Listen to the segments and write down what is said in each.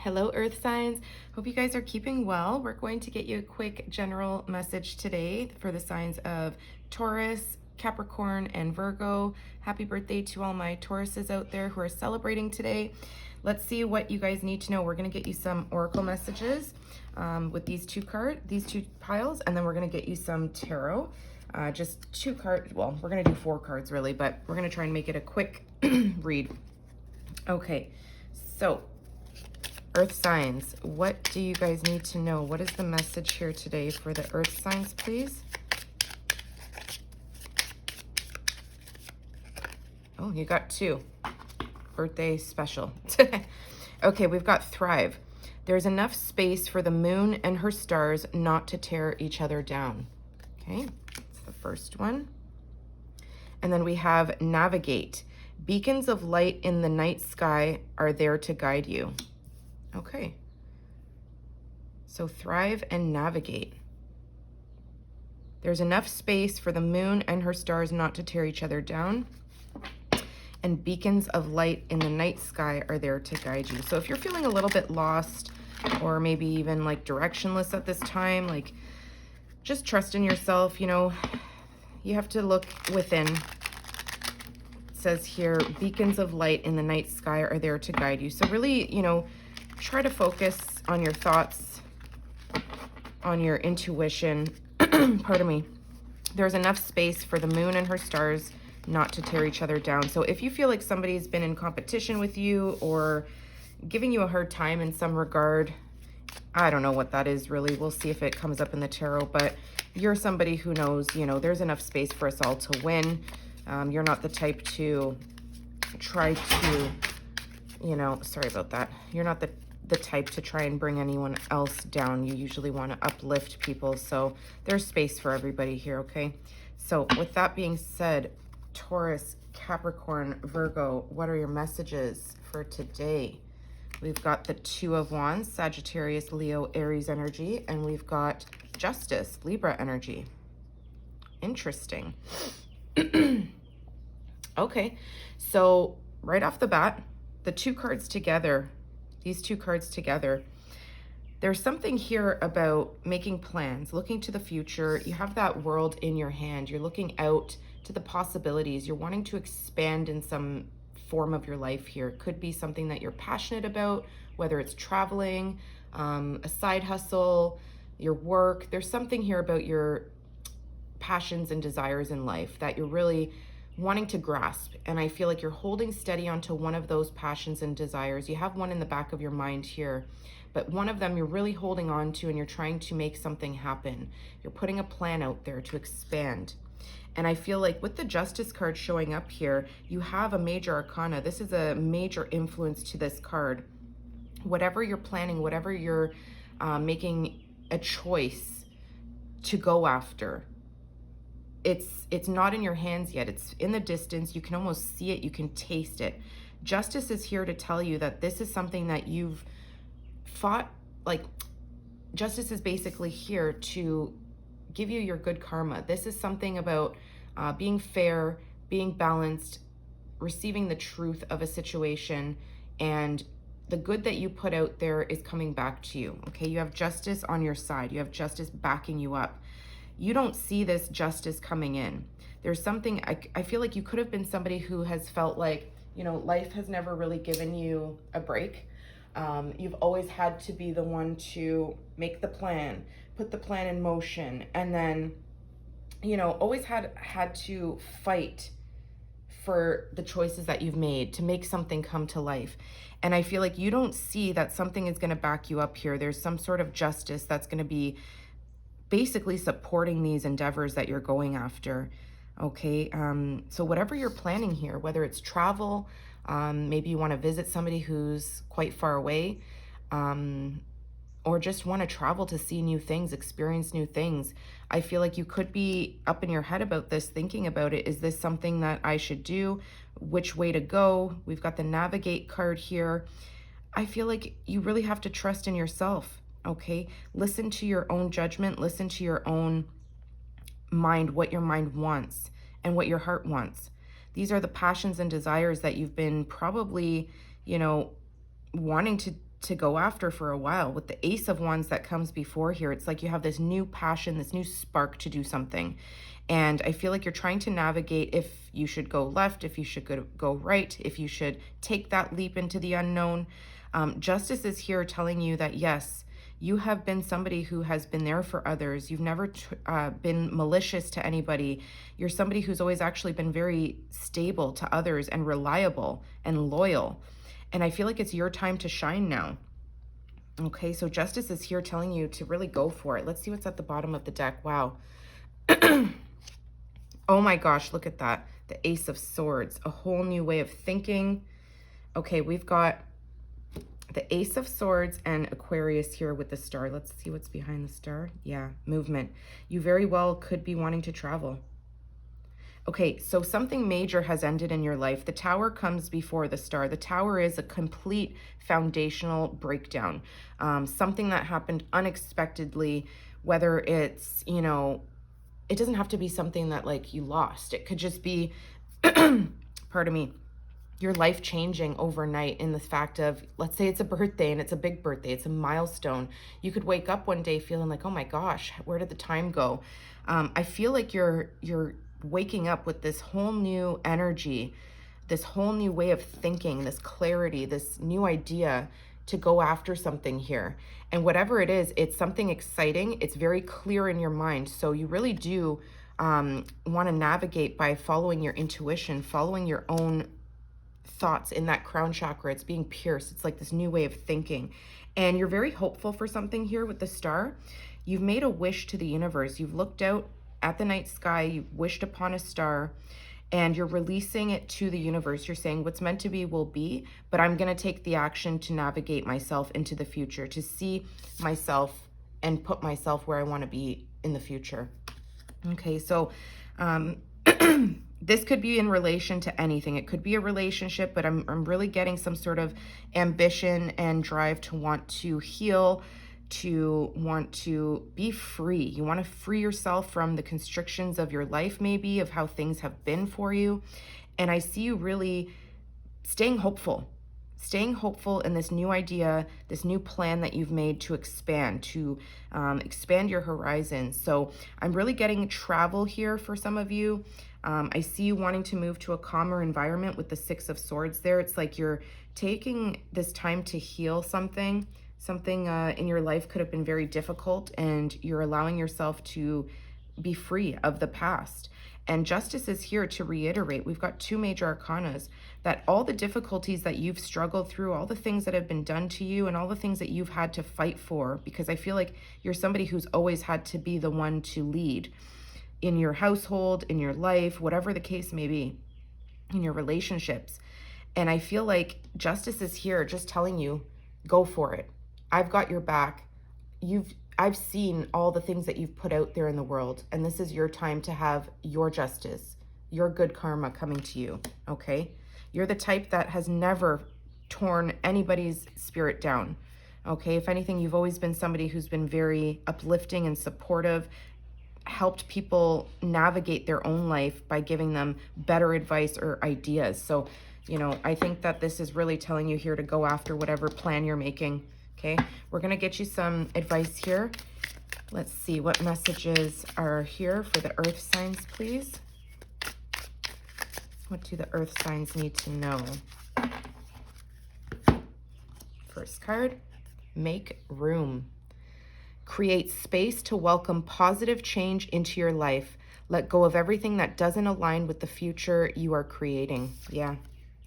Hello, Earth signs. Hope you guys are keeping well. We're going to get you a quick general message today for the signs of Taurus, Capricorn, and Virgo. Happy birthday to all my Tauruses out there who are celebrating today. Let's see what you guys need to know. We're going to get you some oracle messages with these two piles, and then we're going to get you some tarot. Just 2 cards. Well, we're going to do 4 cards really, but we're going to try and make it a quick read. Okay, so Earth signs, what do you guys need to know? What is the message here today for the Earth signs, please? Oh, you got 2. Birthday special. Okay, we've got thrive. There's enough space for the moon and her stars not to tear each other down. Okay, that's the first one. And then we have navigate. Beacons of light in the night sky are there to guide you. Okay, so thrive and navigate. There's enough space for the moon and her stars not to tear each other down. And beacons of light in the night sky are there to guide you. So if you're feeling a little bit lost or maybe even like directionless at this time, like just trust in yourself. You know, you have to look within. It says here, beacons of light in the night sky are there to guide you. So really, you know, try to focus on your thoughts, on your intuition. Pardon me. There's enough space for the moon and her stars not to tear each other down. So if you feel like somebody's been in competition with you or giving you a hard time in some regard, I don't know what that is really. We'll see if it comes up in the tarot, but you're somebody who knows, you know, there's enough space for us all to win. You're not the type to try to, you know, sorry about that. You're not the type to try and bring anyone else down. You usually want to uplift people. So there's space for everybody here, okay? So with that being said, Taurus, Capricorn, Virgo, what are your messages for today? We've got the 2 of Wands, Sagittarius, Leo, Aries energy, and we've got Justice, Libra energy. Interesting. Okay, so right off the bat, the 2 cards together, these 2 cards together, there's something here about making plans, looking to the future. You have that world in your hand. You're looking out to the possibilities. You're wanting to expand in some form of your life here. It could be something that you're passionate about, whether it's traveling, a side hustle, your work. There's something here about your passions and desires in life that you're really wanting to grasp. And I feel like you're holding steady onto one of those passions and desires. You have one in the back of your mind here, but one of them you're really holding on to and you're trying to make something happen. You're putting a plan out there to expand. And I feel like with the Justice card showing up here, you have a major arcana. This is a major influence to this card. Whatever you're planning, whatever you're making a choice to go after, it's not in your hands yet. It's in the distance. You can almost see it. You can taste it. Justice is here to tell you that this is something that you've fought. Like, Justice is basically here to give you your good karma. This is something about being fair, being balanced, receiving the truth of a situation, and the good that you put out there is coming back to you. Okay, you have Justice on your side. You have Justice backing you up. You don't see this justice coming in. There's something, I feel like you could have been somebody who has felt like, you know, life has never really given you a break. You've always had to be the one to make the plan, put the plan in motion, and then, you know, always had to fight for the choices that you've made to make something come to life. And I feel like you don't see that something is going to back you up here. There's some sort of justice that's going to be basically supporting these endeavors that you're going after. Okay, so whatever you're planning here, whether it's travel, maybe you want to visit somebody who's quite far away, or just want to travel to see new things, experience new things. I feel like you could be up in your head about this, thinking about it. Is this something that I should do? Which way to go? We've got the navigate card here. I feel like you really have to trust in yourself. Okay, listen to your own judgment, listen to your own mind, what your mind wants and what your heart wants. These are the passions and desires that you've been probably, you know, wanting to go after for a while. With the Ace of Wands that comes before here, it's like you have this new passion, this new spark to do something. And I feel like you're trying to navigate if you should go left, if you should go right, if you should take that leap into the unknown. Justice is here telling you that, yes, you have been somebody who has been there for others. You've never been malicious to anybody. You're somebody who's always actually been very stable to others and reliable and loyal. And I feel like it's your time to shine now. Okay, so Justice is here telling you to really go for it. Let's see what's at the bottom of the deck. Wow. Oh my gosh, look at that. The Ace of Swords, a whole new way of thinking. Okay, we've got the Ace of Swords and Aquarius here with the star. Let's see what's behind the star. Yeah, movement. You very well could be wanting to travel. Okay, so something major has ended in your life. The Tower comes before the star. The Tower is a complete foundational breakdown. Something that happened unexpectedly, whether it's, you know, it doesn't have to be something that like you lost. It could just be, pardon me, your life changing overnight in the fact of, let's say it's a birthday and it's a big birthday, it's a milestone. You could wake up one day feeling like, oh my gosh, where did the time go? I feel like you're waking up with this whole new energy, this whole new way of thinking, this clarity, this new idea to go after something here. And whatever it is, it's something exciting. It's very clear in your mind. So you really do want to navigate by following your intuition, following your own thoughts in that crown chakra. It's being pierced. It's like this new way of thinking. And you're very hopeful for something here with the star. You've made a wish to the universe. You've looked out at the night sky, you've wished upon a star, and you're releasing it to the universe. You're saying what's meant to be will be, but I'm going to take the action to navigate myself into the future, to see myself and put myself where I want to be in the future. Okay, so this could be in relation to anything. It could be a relationship, but I'm really getting some sort of ambition and drive to want to heal, to want to be free. You want to free yourself from the constrictions of your life, maybe, of how things have been for you. And I see you really staying hopeful in this new idea, this new plan that you've made to expand your horizons. So I'm really getting travel here for some of you. I see you wanting to move to a calmer environment with the Six of Swords there. It's like you're taking this time to heal something in your life could have been very difficult, and you're allowing yourself to be free of the past. And Justice is here to reiterate, we've got two major arcanas, that all the difficulties that you've struggled through, all the things that have been done to you, and all the things that you've had to fight for, because I feel like you're somebody who's always had to be the one to lead in your household, in your life, whatever the case may be, in your relationships. And I feel like Justice is here just telling you, go for it. I've got your back. I've seen all the things that you've put out there in the world, and this is your time to have your justice, your good karma coming to you, okay? You're the type that has never torn anybody's spirit down, okay? If anything, you've always been somebody who's been very uplifting and supportive, helped people navigate their own life by giving them better advice or ideas. So, you know, I think that this is really telling you here to go after whatever plan you're making. Okay, we're going to get you some advice here. Let's see what messages are here for the earth signs, please. What do the earth signs need to know? First card, make room. Create space to welcome positive change into your life. Let go of everything that doesn't align with the future you are creating. Yeah.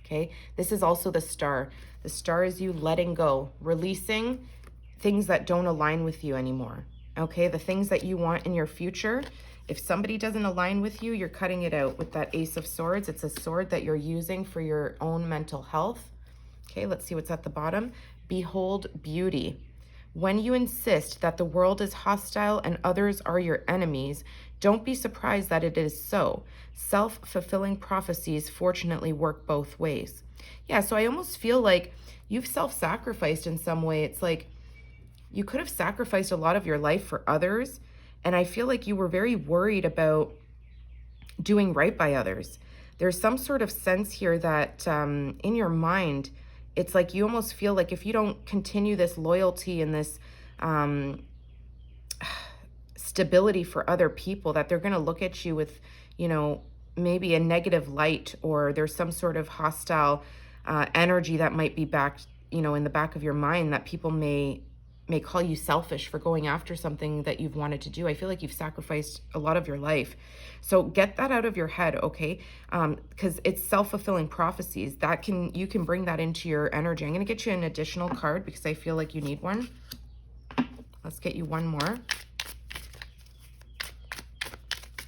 Okay, this is also the star. The star is you letting go, releasing things that don't align with you anymore. Okay, the things that you want in your future. If somebody doesn't align with you, you're cutting it out with that Ace of Swords. It's a sword that you're using for your own mental health. Okay, let's see what's at the bottom. Behold beauty. When you insist that the world is hostile and others are your enemies, don't be surprised that it is so. Self-fulfilling prophecies fortunately work both ways. Yeah, so I almost feel like you've self-sacrificed in some way. It's like you could have sacrificed a lot of your life for others, and I feel like you were very worried about doing right by others. There's some sort of sense here that in your mind, it's like you almost feel like if you don't continue this loyalty and this stability for other people, that they're going to look at you with, you know, maybe a negative light, or there's some sort of hostile energy that might be back, you know, in the back of your mind, that people may call you selfish for going after something that you've wanted to do. I feel like you've sacrificed a lot of your life. So get that out of your head, okay? Because it's self-fulfilling prophecies. You can bring that into your energy. I'm going to get you an additional card because I feel like you need one. Let's get you one more.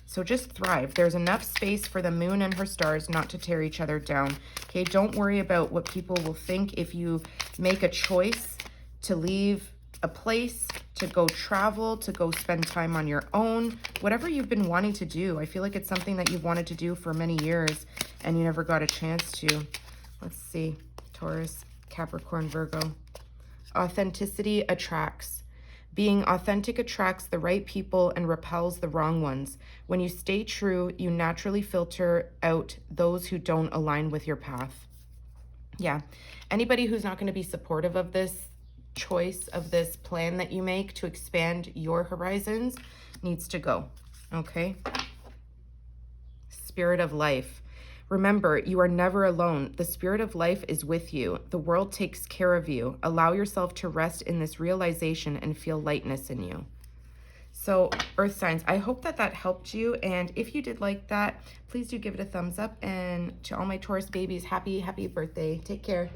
So just thrive. There's enough space for the moon and her stars not to tear each other down. Okay, don't worry about what people will think if you make a choice to leave a place, to go travel, to go spend time on your own, whatever you've been wanting to do. I feel like it's something that you've wanted to do for many years and you never got a chance to. Let's see, Taurus, Capricorn, Virgo. Authenticity attracts. Being authentic attracts the right people and repels the wrong ones. When you stay true, you naturally filter out those who don't align with your path. Yeah, anybody who's not going to be supportive of this choice, of this plan that you make to expand your horizons, needs to go, okay? Spirit of life. Remember, you are never alone. The spirit of life is with you. The world takes care of you. Allow yourself to rest in this realization and feel lightness in you. So, Earth signs, I hope that that helped you. And if you did like that, please do give it a thumbs up. And to all my Taurus babies, happy birthday. Take care.